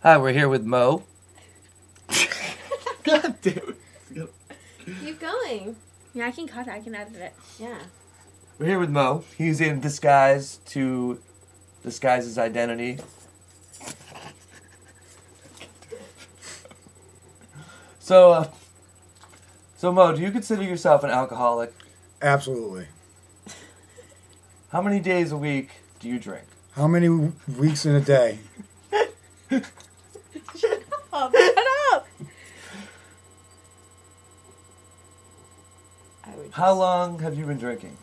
Hi, we're here with Mo. God damn it. Keep going. Yeah, I can cut it. I can edit it. Yeah. We're here with Mo. He's in disguise to disguise his identity. So Mo, do you consider yourself an alcoholic? Absolutely. How many days a week do you drink? How many weeks in a day? Shut up! I would How long have you been drinking?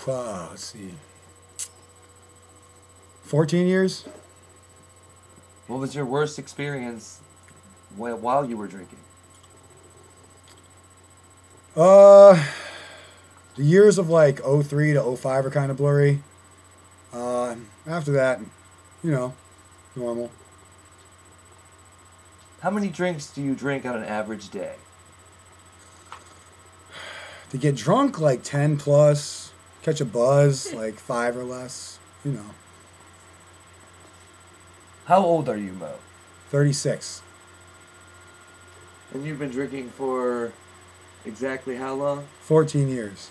Let's see. 14 years? What was your worst experience while you were drinking? The years of like '03 to '05 are kind of blurry. After that, normal. How many drinks do you drink on an average day? To get drunk, like 10 plus. Catch a buzz, like 5 or less. How old are you, Mo? 36. And you've been drinking for exactly how long? 14 years.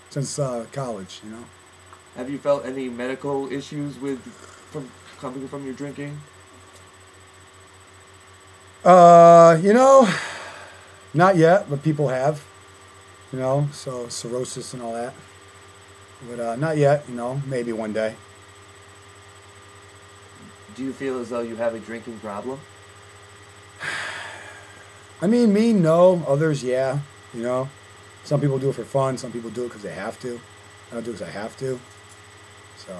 Since college, Have you felt any medical issues coming from your drinking? Not yet, but people have. So cirrhosis and all that. But not yet, maybe one day. Do you feel as though you have a drinking problem? I mean, me, no. Others, yeah. Some people do it for fun. Some people do it because they have to. I don't do it because I have to. So.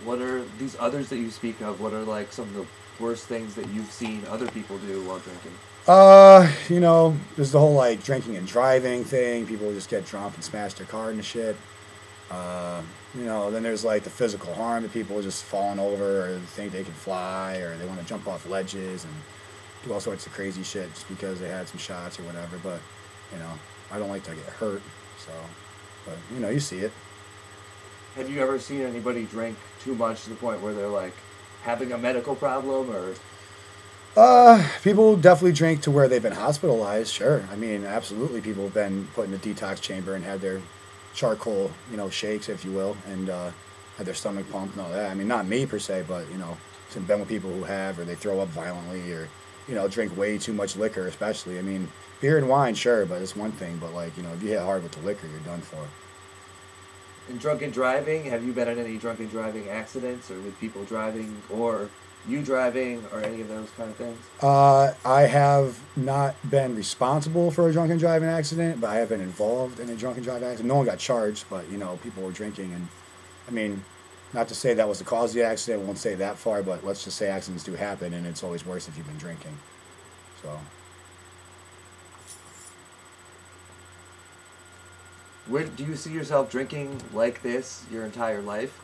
What are these others that you speak of? What are like some of the worst things that you've seen other people do while drinking? There's the whole like drinking and driving thing. People just get drunk and smash their car and shit. Then there's like the physical harm that people just falling over or think they can fly or they want to jump off ledges and do all sorts of crazy shit just because they had some shots or whatever. But, I don't like to get hurt. So, but, you see it. Have you ever seen anybody drink too much to the point where they're like having a medical problem or? People definitely drink to where they've been hospitalized. Sure. I mean, absolutely. People have been put in a detox chamber and had their charcoal, shakes, if you will, and had their stomach pumped and all that. I mean, not me per se, but, I've been with people who have, or they throw up violently, or, drink way too much liquor, especially. I mean, beer and wine, sure, but it's one thing. But, like, if you hit hard with the liquor, you're done for. In drunken driving, have you been in any drunken driving accidents or with people driving or you driving or any of those kind of things? I have not been responsible for a drunken driving accident, but I have been involved in a drunken driving accident. No one got charged, but, people were drinking. And, I mean, not to say that was the cause of the accident. I won't say that far, but let's just say accidents do happen, and it's always worse if you've been drinking. So. Where do you see yourself drinking like this your entire life?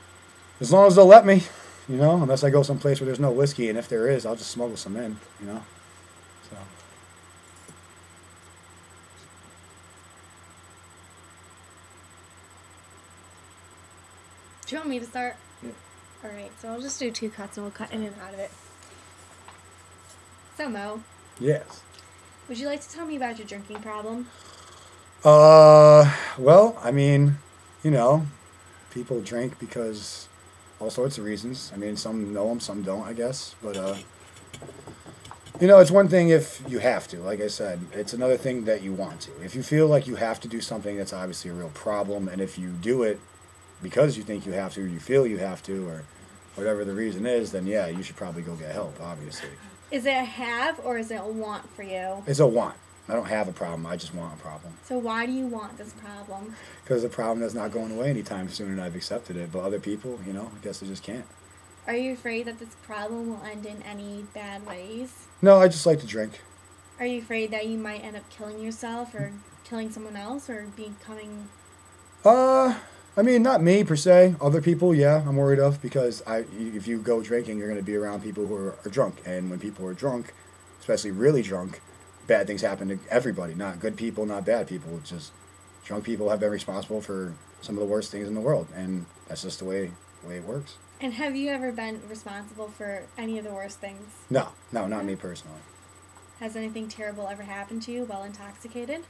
As long as they'll let me. Unless I go someplace where there's no whiskey, and if there is, I'll just smuggle some in, So. Do you want me to start? Yeah. Alright, so I'll just do 2 cuts and we'll cut in and out of it. So, Mo, Yes. would you like to tell me about your drinking problem? Well, I mean, people drink because all sorts of reasons. I mean, some know them, some don't, I guess. But, it's one thing if you have to. Like I said, it's another thing that you want to. If you feel like you have to do something, that's obviously a real problem. And if you do it because you think you have to, or you feel you have to, or whatever the reason is, then yeah, you should probably go get help, obviously. Is it a have or is it a want for you? It's a want. I don't have a problem. I just want a problem. So why do you want this problem? Because the problem that's not going away anytime soon, and I've accepted it. But other people, I guess they just can't. Are you afraid that this problem will end in any bad ways? No, I just like to drink. Are you afraid that you might end up killing yourself or killing someone else or becoming... I mean, not me per se. Other people, yeah, I'm worried of because if you go drinking, you're going to be around people who are drunk. And when people are drunk, especially really drunk, bad things happen to everybody. Not good people, not bad people. It's just drunk people have been responsible for some of the worst things in the world. And that's just the way it works. And have you ever been responsible for any of the worst things? No, not me personally. Has anything terrible ever happened to you while intoxicated?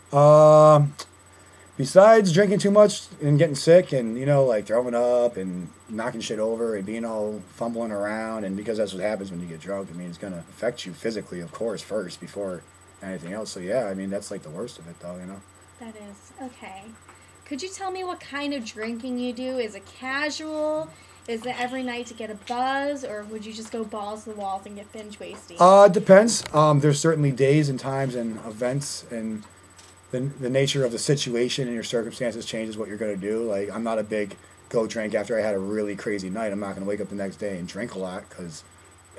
Besides drinking too much and getting sick and, like throwing up and knocking shit over and being all fumbling around, and because that's what happens when you get drunk, I mean, it's going to affect you physically, of course, first before anything else. So, yeah, I mean, that's like the worst of it, though, That is. Okay. Could you tell me what kind of drinking you do? Is it casual? Is it every night to get a buzz? Or would you just go balls to the walls and get binge wasting? It depends. There's certainly days and times and events, and the nature of the situation and your circumstances changes what you're going to do. Like, I'm not a big go drink after I had a really crazy night. I'm not going to wake up the next day and drink a lot because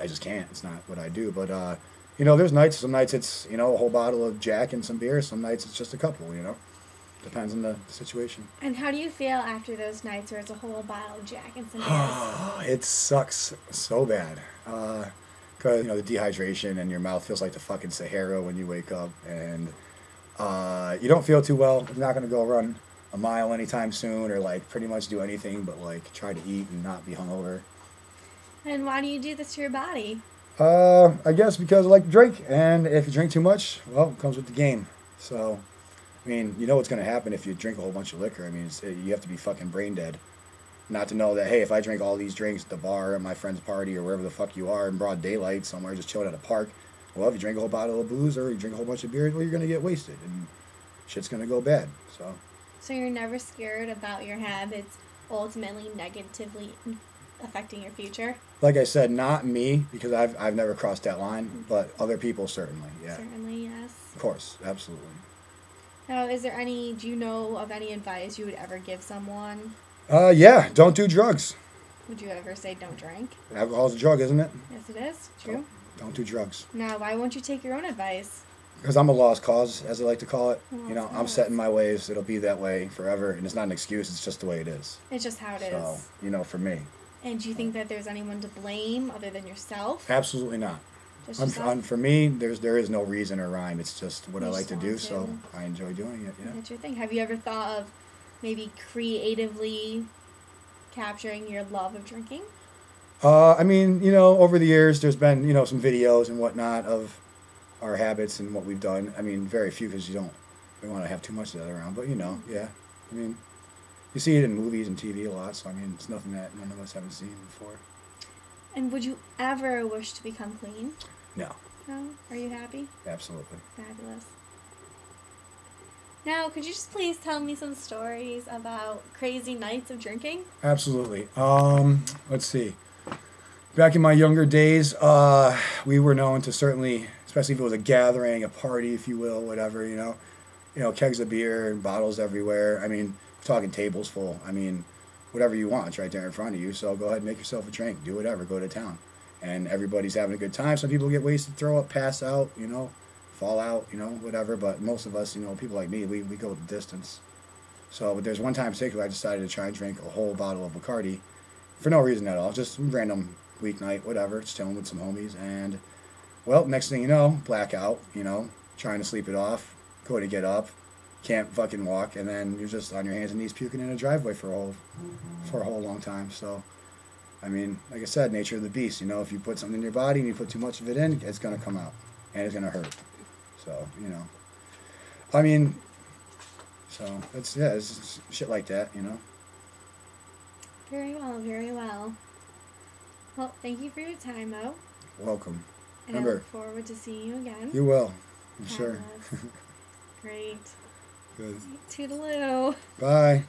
I just can't. It's not what I do. But, there's nights. Some nights it's, a whole bottle of Jack and some beer. Some nights it's just a couple, Depends on the situation. And how do you feel after those nights where it's a whole bottle of Jack and some beers? It sucks so bad. Because, the dehydration and your mouth feels like the fucking Sahara when you wake up. And you don't feel too well. You're not going to go run a mile anytime soon or, like, pretty much do anything but, like, try to eat and not be hungover. And why do you do this to your body? I guess because I like to drink. And if you drink too much, well, it comes with the game. So, I mean, you know what's going to happen if you drink a whole bunch of liquor. I mean, you have to be fucking brain dead. Not to know that, hey, if I drink all these drinks at the bar, at my friend's party, or wherever the fuck you are in broad daylight somewhere, just chilling at a park, well, if you drink a whole bottle of booze or you drink a whole bunch of beer, well, you're going to get wasted, and shit's going to go bad, So you're never scared about your habits ultimately negatively affecting your future? Like I said, not me, because I've never crossed that line, but other people certainly, yeah. Certainly, yes. Of course, absolutely. Now, do you know of any advice you would ever give someone? Yeah, don't do drugs. Would you ever say don't drink? Alcohol's a drug, isn't it? Yes, it is. True. Don't do drugs. Now, why won't you take your own advice? Because I'm a lost cause, as I like to call it. Lost I'm cause. set in my ways. It'll be that way forever, and it's not an excuse. It's just the way it is. It's just how it is. So, for me. And do you think that there's anyone to blame other than yourself? Absolutely not. Just yourself? For me, there is no reason or rhyme. It's just what I You like just to want do, to. so I enjoy doing it. Yeah. That's your thing. Have you ever thought of maybe creatively capturing your love of drinking? I mean, over the years, there's been, some videos and whatnot of our habits and what we've done. I mean, very few because you don't want to have too much of that around. But, yeah. I mean, you see it in movies and TV a lot, so, I mean, it's nothing that none of us haven't seen before. And would you ever wish to become clean? No. No? Are you happy? Absolutely. Fabulous. Now, could you just please tell me some stories about crazy nights of drinking? Absolutely. Let's see. Back in my younger days, we were known to certainly, especially if it was a gathering, a party, if you will, whatever, kegs of beer and bottles everywhere. I mean, we're talking tables full. I mean, whatever you want, it's right there in front of you. So go ahead and make yourself a drink. Do whatever. Go to town. And everybody's having a good time. Some people get wasted, throw up, pass out, fall out, whatever. But most of us, people like me, we go the distance. So, but there's one time in particular I decided to try and drink a whole bottle of Bacardi for no reason at all. Just random weeknight, whatever, just chilling with some homies. And, well, next thing you know, blackout, trying to sleep it off, go to get up, can't fucking walk, and then you're just on your hands and knees puking in a driveway for a whole long time. So, I mean, like I said, nature of the beast. If you put something in your body and you put too much of it in, it's going to come out, and it's going to hurt. So, I mean, so it's shit like that, Very well, very well. Well, thank you for your time, Mo. Welcome. And Remember, I look forward to seeing you again. You will, I'm sure. Great. Good. Toodaloo. Bye.